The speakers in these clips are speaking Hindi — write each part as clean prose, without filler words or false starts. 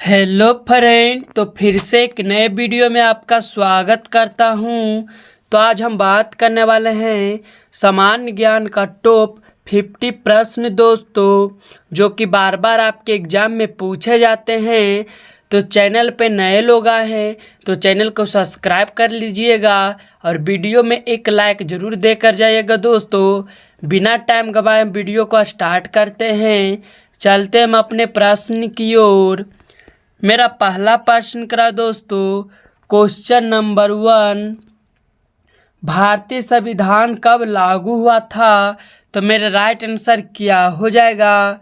हेलो फ्रेंड, तो फिर से एक नए वीडियो में आपका स्वागत करता हूं। तो आज हम बात करने वाले हैं सामान्य ज्ञान का टॉप 50 प्रश्न दोस्तों, जो कि बार बार आपके एग्जाम में पूछे जाते हैं। तो चैनल पे नए लोग आए हैं तो चैनल को सब्सक्राइब कर लीजिएगा और वीडियो में एक लाइक ज़रूर देकर जाइएगा दोस्तों। बिना टाइम गवाए वीडियो को स्टार्ट करते हैं। चलते हम अपने प्रश्न की ओर। मेरा पहला प्रश्न करा दोस्तों, क्वेश्चन नंबर 1, भारतीय संविधान कब लागू हुआ था? तो मेरा राइट आंसर क्या हो जाएगा?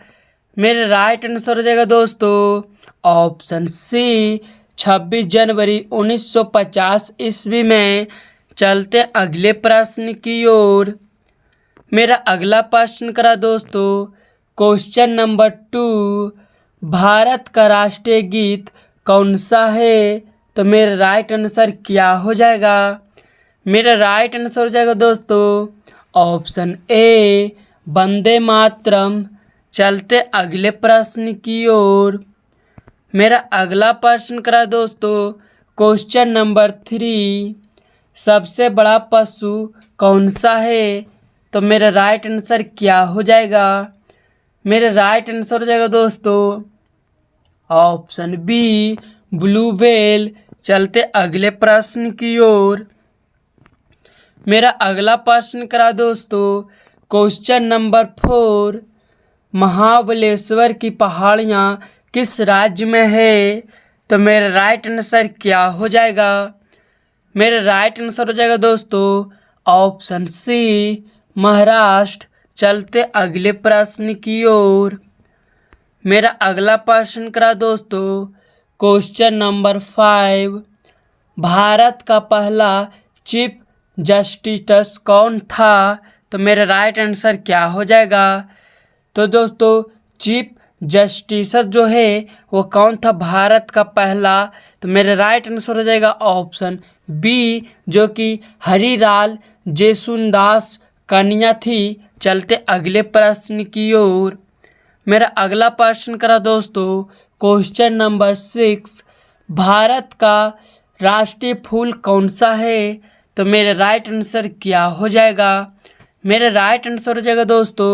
मेरा राइट आंसर हो जाएगा दोस्तों ऑप्शन सी, 26 जनवरी 1950 ईस्वी में। चलते अगले प्रश्न की ओर। मेरा अगला प्रश्न करा दोस्तों, क्वेश्चन नंबर 2, भारत का राष्ट्रीय गीत कौन सा है? तो मेरा राइट आंसर क्या हो जाएगा? मेरा राइट आंसर हो जाएगा दोस्तों ऑप्शन ए, वंदे मातरम। चलते अगले प्रश्न की ओर। मेरा अगला प्रश्न करा दोस्तों, क्वेश्चन नंबर 3, सबसे बड़ा पशु कौन सा है? तो मेरा राइट आंसर क्या हो जाएगा? मेरा राइट आंसर हो जाएगा दोस्तों ऑप्शन बी, ब्लू व्हेल। चलते अगले प्रश्न की ओर। मेरा अगला प्रश्न करा दोस्तों, क्वेश्चन नंबर 4, महाबलेश्वर की पहाड़ियाँ किस राज्य में है? तो मेरा राइट आंसर क्या हो जाएगा? मेरा राइट आंसर हो जाएगा दोस्तों ऑप्शन सी, महाराष्ट्र। चलते अगले प्रश्न की ओर। मेरा अगला प्रश्न करा दोस्तों, क्वेश्चन नंबर 5, भारत का पहला चीफ जस्टिस कौन था? तो मेरा राइट आंसर क्या हो जाएगा? तो दोस्तों चीफ जस्टिस जो है वो कौन था भारत का पहला? तो मेरा राइट आंसर हो जाएगा ऑप्शन बी, जो कि हरिलाल जैसुदास कन्या थी। चलते अगले प्रश्न की ओर। मेरा अगला प्रश्न करा दोस्तों, क्वेश्चन नंबर 6, भारत का राष्ट्रीय फूल कौन सा है? तो मेरा राइट आंसर क्या हो जाएगा? मेरा राइट आंसर हो जाएगा दोस्तों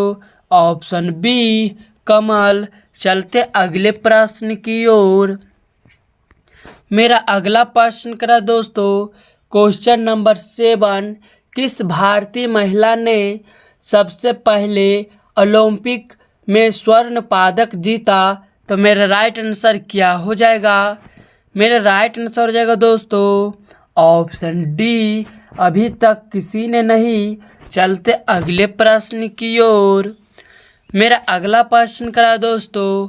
ऑप्शन बी, कमल। चलते अगले प्रश्न की ओर। मेरा अगला प्रश्न करा दोस्तों, क्वेश्चन नंबर 7, किस भारतीय महिला ने सबसे पहले ओलंपिक में स्वर्ण पदक जीता? तो मेरा राइट आंसर क्या हो जाएगा? मेरा राइट आंसर हो जाएगा दोस्तों ऑप्शन डी, अभी तक किसी ने नहीं। चलते अगले प्रश्न की ओर। मेरा अगला प्रश्न करा दोस्तों,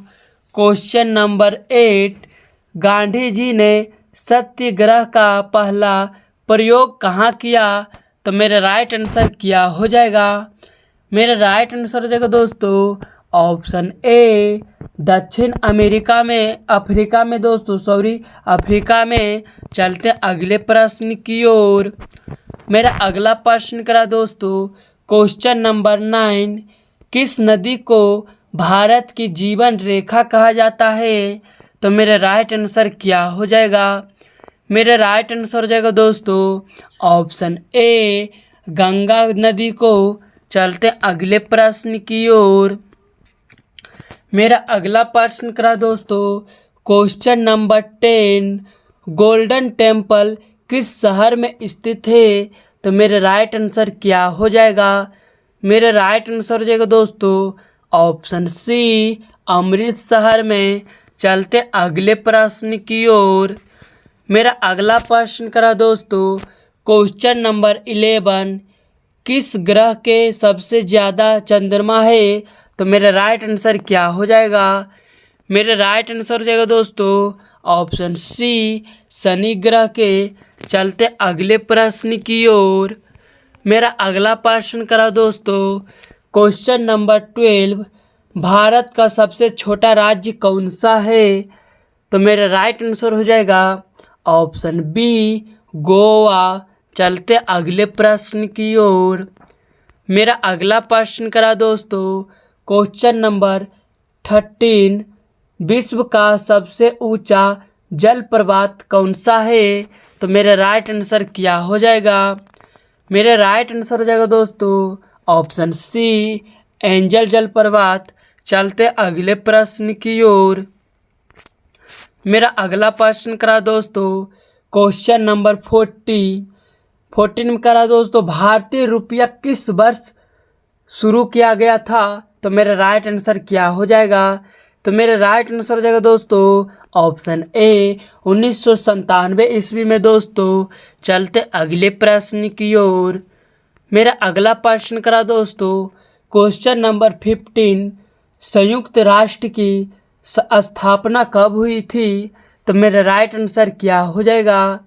क्वेश्चन नंबर 8, गांधी जी ने सत्याग्रह का पहला प्रयोग कहाँ किया? तो मेरा राइट आंसर क्या हो जाएगा? मेरा राइट आंसर हो जाएगा दोस्तों ऑप्शन ए, दक्षिण अमेरिका में, अफ्रीका में दोस्तों, अफ्रीका में। चलते अगले प्रश्न की ओर। मेरा अगला प्रश्न करा दोस्तों, क्वेश्चन नंबर 9, किस नदी को भारत की जीवन रेखा कहा जाता है? तो मेरा राइट आंसर क्या हो जाएगा? मेरा राइट आंसर हो जाएगा दोस्तों ऑप्शन ए, गंगा नदी को। चलते अगले प्रश्न की ओर। मेरा अगला प्रश्न करा दोस्तों, क्वेश्चन नंबर 10, गोल्डन टेम्पल किस शहर में स्थित है? तो मेरा राइट आंसर क्या हो जाएगा? मेरा राइट आंसर हो जाएगा दोस्तों ऑप्शन सी, अमृतसर में। चलते अगले प्रश्न की ओर। मेरा अगला प्रश्न करा दोस्तों, क्वेश्चन नंबर 11, किस ग्रह के सबसे ज़्यादा चंद्रमा है? तो मेरा राइट आंसर क्या हो जाएगा? मेरा राइट आंसर हो जाएगा दोस्तों ऑप्शन सी, शनि ग्रह के। चलते अगले प्रश्न की ओर। मेरा अगला प्रश्न करा दोस्तों, क्वेश्चन नंबर 12, भारत का सबसे छोटा राज्य कौन सा है? तो मेरा राइट आंसर हो जाएगा ऑप्शन बी, गोवा। चलते अगले प्रश्न की ओर। मेरा अगला प्रश्न करा दोस्तों, क्वेश्चन नंबर 13, विश्व का सबसे ऊंचा जलप्रपात कौन सा है? तो मेरा राइट आंसर क्या हो जाएगा? मेरा राइट आंसर हो जाएगा दोस्तों ऑप्शन सी, एंजल जलप्रपात। चलते अगले प्रश्न की ओर। मेरा अगला प्रश्न करा दोस्तों क्वेश्चन नंबर 14 में करा दोस्तों, भारतीय रुपया किस वर्ष शुरू किया गया था? तो मेरा राइट आंसर क्या हो जाएगा? तो मेरा राइट आंसर हो जाएगा दोस्तों ऑप्शन ए, 1997 ईस्वी में दोस्तों। चलते अगले प्रश्न की ओर। मेरा अगला प्रश्न करा दोस्तों क्वेश्चन नंबर 15, संयुक्त राष्ट्र की स्थापना कब हुई थी? तो मेरा राइट आंसर क्या हो जाएगा?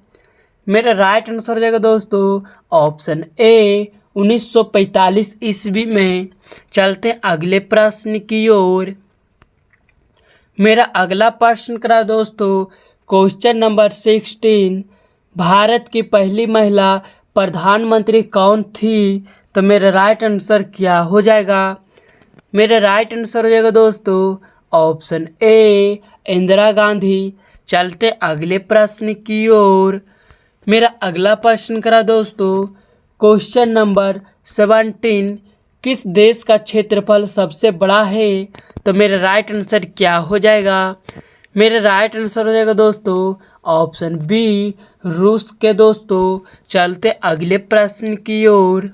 मेरा राइट आंसर हो जाएगा दोस्तों ऑप्शन ए, 1945 ईस्वी में। चलते अगले प्रश्न की ओर। मेरा अगला प्रश्न करा दोस्तों क्वेश्चन नंबर 16, भारत की पहली महिला प्रधानमंत्री कौन थी? तो मेरा राइट आंसर क्या हो जाएगा? मेरा राइट आंसर हो जाएगा दोस्तों ऑप्शन ए, इंदिरा गांधी। चलते अगले प्रश्न की ओर। मेरा अगला प्रश्न करा दोस्तों क्वेश्चन नंबर 17, किस देश का क्षेत्रफल सबसे बड़ा है? तो मेरा राइट आंसर क्या हो जाएगा? मेरा राइट आंसर हो जाएगा दोस्तों ऑप्शन बी, रूस के दोस्तों। चलते अगले प्रश्न की ओर।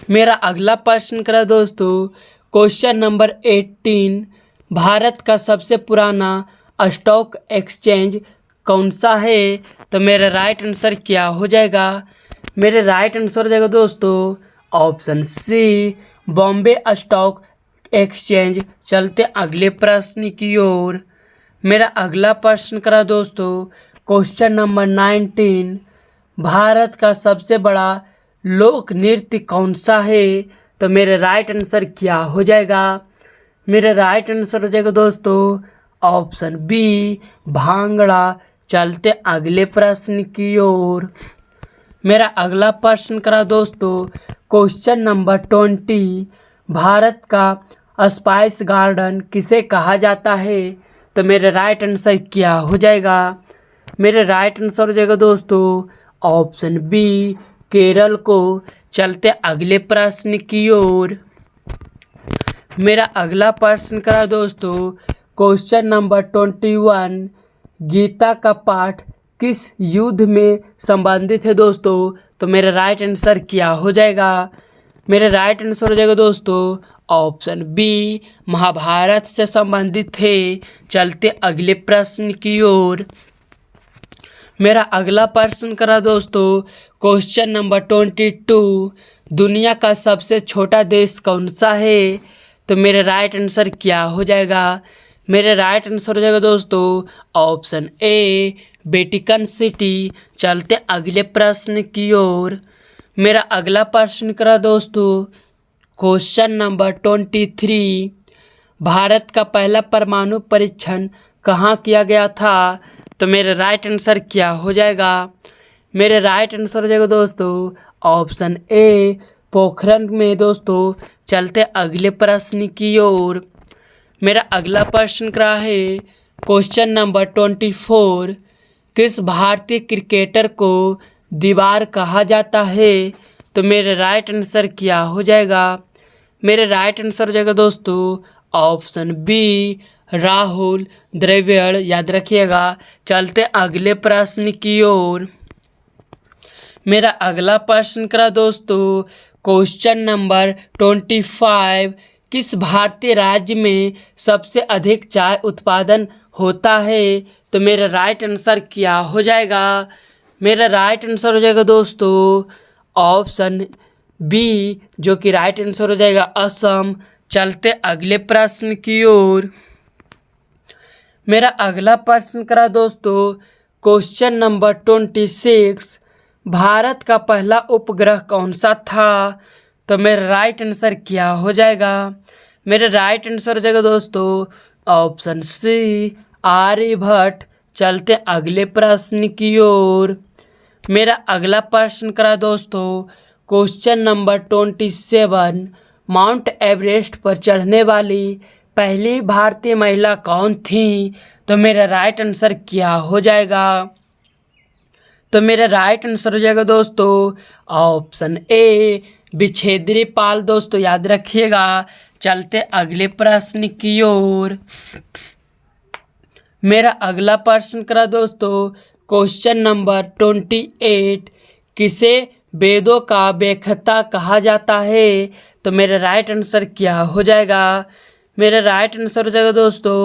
मेरा अगला प्रश्न करा दोस्तों क्वेश्चन नंबर 18, भारत का सबसे पुराना स्टॉक एक्सचेंज कौन सा है? तो मेरा राइट आंसर क्या हो जाएगा? मेरे राइट आंसर हो जाएगा दोस्तों option C, Bombay stock exchange. चलते अगले प्रश्न की ओर। मेरा अगला प्रश्न करा दोस्तों क्वेश्चन नंबर 19, भारत का सबसे बड़ा लोक नृत्य कौन सा है? तो मेरा राइट आंसर क्या हो जाएगा? मेरा राइट आंसर हो जाएगा दोस्तों ऑप्शन बी, भांगड़ा। चलते अगले प्रश्न की ओर। मेरा अगला प्रश्न करा दोस्तों क्वेश्चन नंबर 20, भारत का स्पाइस गार्डन किसे कहा जाता है? तो मेरा राइट आंसर क्या हो जाएगा? मेरा राइट आंसर हो जाएगा दोस्तों ऑप्शन बी, केरल को। चलते अगले प्रश्न की ओर। मेरा अगला प्रश्न करा दोस्तों क्वेश्चन नंबर 21, गीता का पाठ किस युद्ध में संबंधित है दोस्तों? तो मेरा राइट आंसर क्या हो जाएगा? मेरा राइट आंसर हो जाएगा दोस्तों ऑप्शन बी, महाभारत से संबंधित है। चलते अगले प्रश्न की ओर। मेरा अगला प्रश्न करा दोस्तों क्वेश्चन नंबर 22, दुनिया का सबसे छोटा देश कौन सा है? तो मेरा राइट आंसर क्या हो जाएगा? मेरा राइट आंसर हो जाएगा दोस्तों ऑप्शन ए, वेटिकन सिटी। चलते अगले प्रश्न की ओर। मेरा अगला प्रश्न करा दोस्तों क्वेश्चन नंबर 23, भारत का पहला परमाणु परीक्षण कहाँ किया गया था? तो मेरा राइट आंसर क्या हो जाएगा? मेरे राइट आंसर हो जाएगा दोस्तों ऑप्शन ए, पोखरण में दोस्तों। चलते अगले प्रश्न की ओर। मेरा अगला प्रश्न क्या है क्वेश्चन नंबर 24, किस भारतीय क्रिकेटर को दीवार कहा जाता है? तो मेरे राइट आंसर क्या हो जाएगा? मेरे राइट आंसर हो जाएगा दोस्तों ऑप्शन बी, राहुल द्रविड़। याद रखिएगा। चलते अगले प्रश्न की ओर। मेरा अगला प्रश्न करा दोस्तों क्वेश्चन नंबर 25, किस भारतीय राज्य में सबसे अधिक चाय उत्पादन होता है? तो मेरा राइट आंसर क्या हो जाएगा? मेरा राइट आंसर हो जाएगा दोस्तों ऑप्शन बी, जो कि राइट आंसर हो जाएगा असम। चलते अगले प्रश्न की ओर। मेरा अगला प्रश्न करा दोस्तों क्वेश्चन नंबर 26, भारत का पहला उपग्रह कौन सा था? तो मेरा राइट आंसर क्या हो जाएगा? मेरा राइट आंसर हो जाएगा दोस्तों ऑप्शन सी, आर्यभट्ट। चलते अगले प्रश्न की ओर। मेरा अगला प्रश्न करा दोस्तों क्वेश्चन नंबर 27, माउंट एवरेस्ट पर चढ़ने वाली पहली भारतीय महिला कौन थी? तो मेरा राइट आंसर क्या हो जाएगा? तो मेरा राइट आंसर हो जाएगा दोस्तों ऑप्शन ए विच्छेदरी पाल। दोस्तों याद रखिएगा। चलते अगले प्रश्न की ओर। मेरा अगला प्रश्न करा दोस्तों क्वेश्चन नंबर 28। किसे वेदों का व्याख्याता कहा जाता है? तो मेरा राइट आंसर क्या हो जाएगा? मेरा राइट आंसर हो जाएगा दोस्तों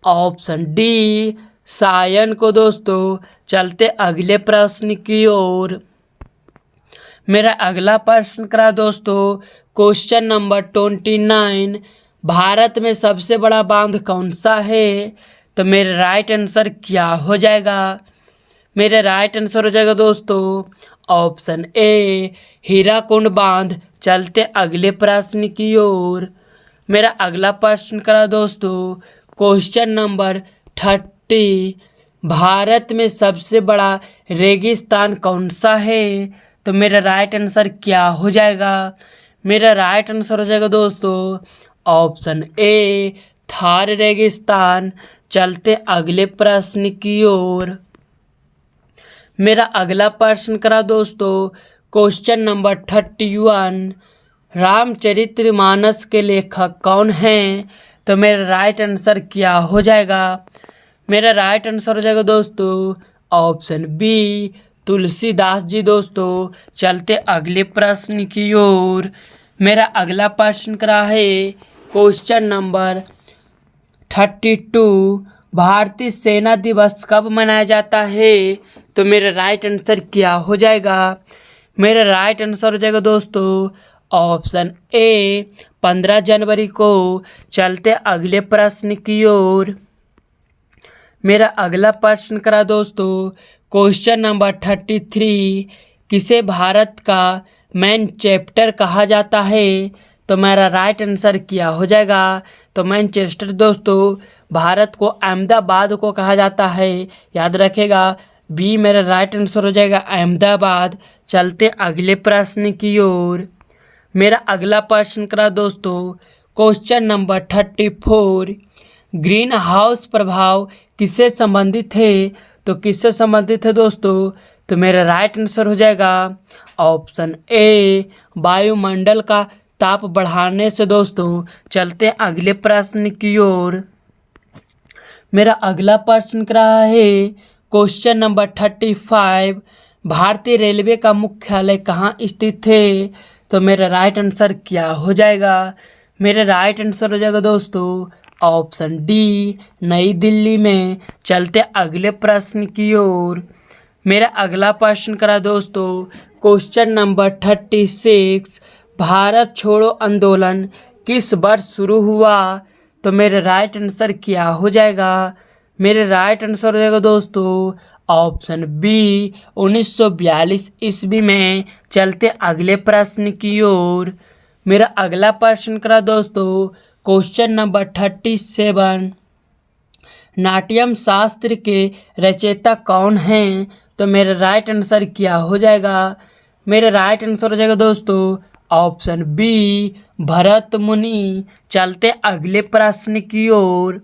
ऑप्शन डी सायन को। दोस्तों चलते अगले प्रश्न की ओर। मेरा अगला प्रश्न करा दोस्तों क्वेश्चन नंबर 29। भारत में सबसे बड़ा बांध कौन सा है? तो मेरा राइट आंसर क्या हो जाएगा? मेरा राइट आंसर हो जाएगा दोस्तों ऑप्शन ए हीराकुंड बांध। चलते अगले प्रश्न की ओर। मेरा अगला प्रश्न करा दोस्तों क्वेश्चन नंबर 30। भारत में सबसे बड़ा रेगिस्तान कौन सा है? तो मेरा राइट आंसर क्या हो जाएगा? मेरा राइट आंसर हो जाएगा दोस्तों ऑप्शन ए थार रेगिस्तान। चलते अगले प्रश्न की ओर। मेरा अगला प्रश्न करा दोस्तों क्वेश्चन नंबर 31। रामचरितमानस के लेखक कौन हैं? तो मेरा राइट आंसर क्या हो जाएगा? मेरा राइट आंसर हो जाएगा दोस्तों ऑप्शन बी तुलसीदास जी। दोस्तों चलते अगले प्रश्न की ओर। मेरा अगला प्रश्न करा है क्वेश्चन नंबर 32। भारतीय सेना दिवस कब मनाया जाता है? तो मेरा राइट आंसर क्या हो जाएगा? मेरा राइट आंसर हो जाएगा दोस्तों ऑप्शन ए 15 जनवरी को। चलते अगले प्रश्न की ओर। मेरा अगला प्रश्न करा दोस्तों क्वेश्चन नंबर 33। किसे भारत का मैनचेस्टर कहा जाता है? तो मेरा राइट आंसर क्या हो जाएगा? तो मैनचेस्टर दोस्तों भारत को अहमदाबाद को कहा जाता है। याद रखेगा बी मेरा राइट आंसर हो जाएगा अहमदाबाद। चलते अगले प्रश्न की ओर। मेरा अगला प्रश्न करा दोस्तों क्वेश्चन नंबर 34। ग्रीन हाउस प्रभाव किससे संबंधित है? तो किससे संबंधित है दोस्तों? तो मेरा राइट आंसर हो जाएगा ऑप्शन ए वायुमंडल का ताप बढ़ाने से। दोस्तों चलते अगले प्रश्न की ओर। मेरा अगला प्रश्न कर रहा है क्वेश्चन नंबर 35। भारतीय रेलवे का मुख्यालय कहाँ स्थित है? तो मेरा राइट आंसर क्या हो जाएगा? मेरा राइट आंसर हो जाएगा दोस्तों ऑप्शन डी नई दिल्ली में। चलते अगले प्रश्न की ओर। मेरा अगला प्रश्न करा दोस्तों क्वेश्चन नंबर 36। भारत छोड़ो आंदोलन किस वर्ष शुरू हुआ? तो मेरा राइट आंसर क्या हो जाएगा? मेरे राइट आंसर हो जाएगा दोस्तों ऑप्शन बी 1942 ईस्वी में। चलते अगले प्रश्न की ओर। मेरा अगला प्रश्न करा दोस्तों क्वेश्चन नंबर 37। नाट्यम शास्त्र के रचयिता कौन हैं? तो मेरा राइट आंसर क्या हो जाएगा? मेरा राइट आंसर हो जाएगा दोस्तों ऑप्शन बी भरत मुनि। चलते अगले प्रश्न की ओर।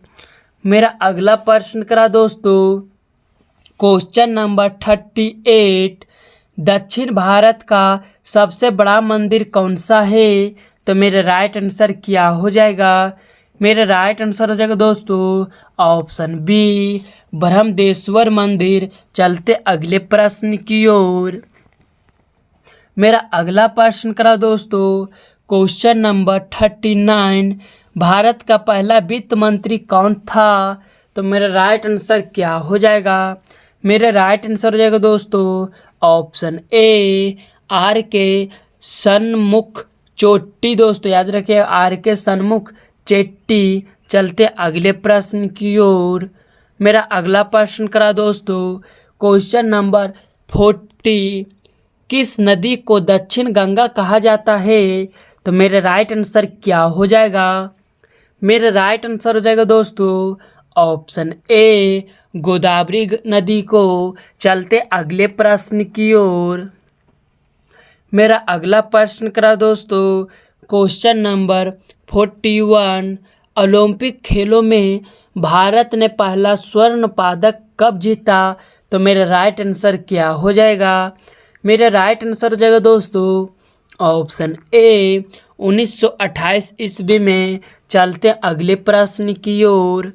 मेरा अगला प्रश्न करा दोस्तों क्वेश्चन नंबर 38। दक्षिण भारत का सबसे बड़ा मंदिर कौन सा है? तो मेरा राइट आंसर क्या हो जाएगा? मेरा राइट आंसर हो जाएगा दोस्तों ऑप्शन बी ब्रह्मदेश्वर मंदिर। चलते अगले प्रश्न की ओर। मेरा अगला प्रश्न करा दोस्तों क्वेश्चन नंबर 39। भारत का पहला वित्त मंत्री कौन था? तो मेरा राइट आंसर क्या हो जाएगा? मेरा राइट आंसर हो जाएगा दोस्तों ऑप्शन ए आर के सन्मुख चोट्टी। दोस्तों याद रखिए आर के सन्मुख चेट्टी। चलते अगले प्रश्न की ओर। मेरा अगला प्रश्न करा दोस्तों क्वेश्चन नंबर 40। किस नदी को दक्षिण गंगा कहा जाता है? तो मेरा राइट आंसर क्या हो जाएगा? मेरा राइट आंसर हो जाएगा दोस्तों ऑप्शन ए गोदावरी नदी को। चलते अगले प्रश्न की ओर। मेरा अगला प्रश्न करा दोस्तों क्वेश्चन नंबर 41। ओलंपिक खेलों में भारत ने पहला स्वर्ण पदक कब जीता? तो मेरा राइट आंसर क्या हो जाएगा? मेरा राइट आंसर हो जाएगा दोस्तों ऑप्शन ए 1928 ईस्वी में। चलते अगले प्रश्न की ओर।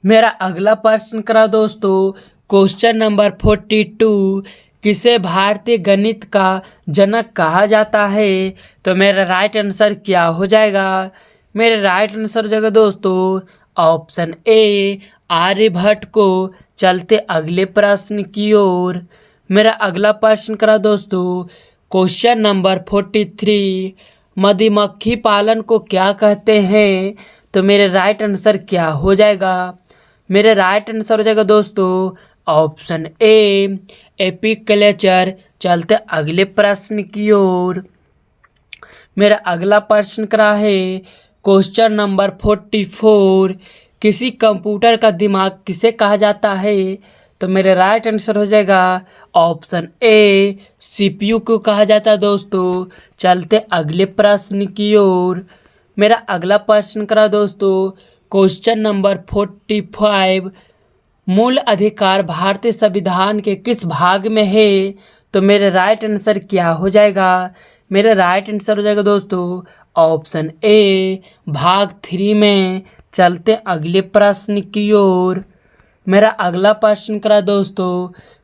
मेरा अगला प्रश्न करा दोस्तों क्वेश्चन नंबर 42। किसे भारतीय गणित का जनक कहा जाता है? तो मेरा राइट आंसर क्या हो जाएगा? मेरा राइट आंसर हो जाएगा दोस्तों ऑप्शन ए आर्यभट्ट को। चलते अगले प्रश्न की ओर। मेरा अगला प्रश्न करा दोस्तों क्वेश्चन नंबर 43। मधुमक्खी पालन को क्या कहते हैं? तो मेरे राइट आंसर क्या हो जाएगा? मेरा राइट आंसर हो जाएगा दोस्तों ऑप्शन ए एपीकल्चर। चलते अगले प्रश्न की ओर। मेरा अगला प्रश्न करा है क्वेश्चन नंबर 44। किसी कंप्यूटर का दिमाग किसे कहा जाता है? तो मेरा राइट आंसर हो जाएगा ऑप्शन ए सीपीयू को कहा जाता है दोस्तों। चलते अगले प्रश्न की ओर। मेरा अगला प्रश्न करा दोस्तों क्वेश्चन नंबर 45। मूल अधिकार भारतीय संविधान के किस भाग में है? तो मेरा राइट आंसर क्या हो जाएगा? मेरा राइट आंसर हो जाएगा दोस्तों ऑप्शन ए भाग 3 में। चलते अगले प्रश्न की ओर। मेरा अगला प्रश्न करा दोस्तों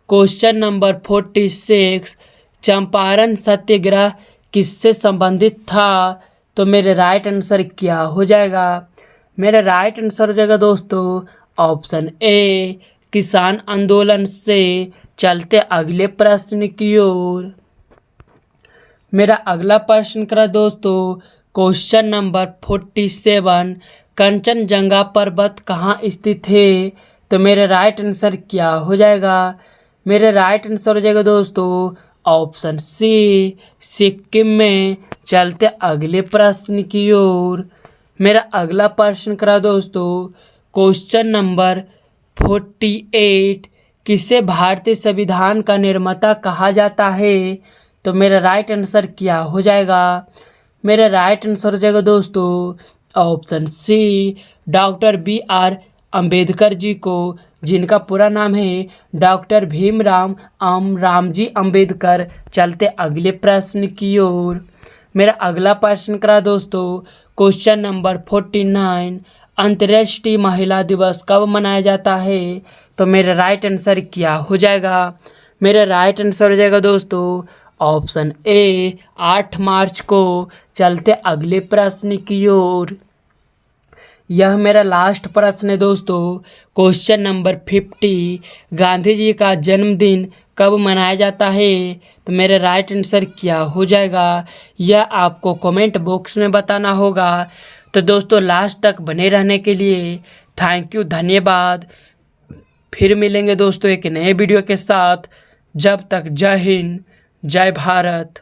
क्वेश्चन नंबर 46। चंपारण सत्याग्रह किससे संबंधित था? तो मेरे राइट आंसर क्या हो जाएगा? मेरा राइट आंसर हो जाएगा दोस्तों ऑप्शन ए किसान आंदोलन से। चलते अगले प्रश्न की ओर। मेरा अगला प्रश्न करा दोस्तों क्वेश्चन नंबर 47। कंचनजंगा पर्वत कहाँ स्थित है? तो मेरा राइट आंसर क्या हो जाएगा? मेरा राइट आंसर हो जाएगा दोस्तों ऑप्शन सी सिक्किम में। चलते अगले प्रश्न की ओर। मेरा अगला प्रश्न करा दोस्तों क्वेश्चन नंबर 48। किसे भारतीय संविधान का निर्माता कहा जाता है? तो मेरा राइट आंसर क्या हो जाएगा? मेरा राइट आंसर हो जाएगा दोस्तों option C doctor BR Ambedkar ji को, जिनका पूरा नाम है डॉक्टर भीमराव रामजी अम्बेडकर। चलते अगले प्रश्न की ओर। मेरा अगला प्रश्न करा दोस्तों क्वेश्चन नंबर 49। अंतर्राष्ट्रीय महिला दिवस कब मनाया जाता है? तो मेरा राइट आंसर क्या हो जाएगा? मेरा राइट आंसर हो जाएगा दोस्तों ऑप्शन ए 8 मार्च को। चलते अगले प्रश्न की ओर। यह मेरा लास्ट प्रश्न है दोस्तों क्वेश्चन नंबर 50। गांधी जी का जन्मदिन कब मनाया जाता है? तो मेरा राइट आंसर क्या हो जाएगा? यह आपको कमेंट बॉक्स में बताना होगा। तो दोस्तों लास्ट तक बने रहने के लिए थैंक यू, धन्यवाद। फिर मिलेंगे दोस्तों एक नए वीडियो के साथ। जब तक जय हिंद, जय भारत।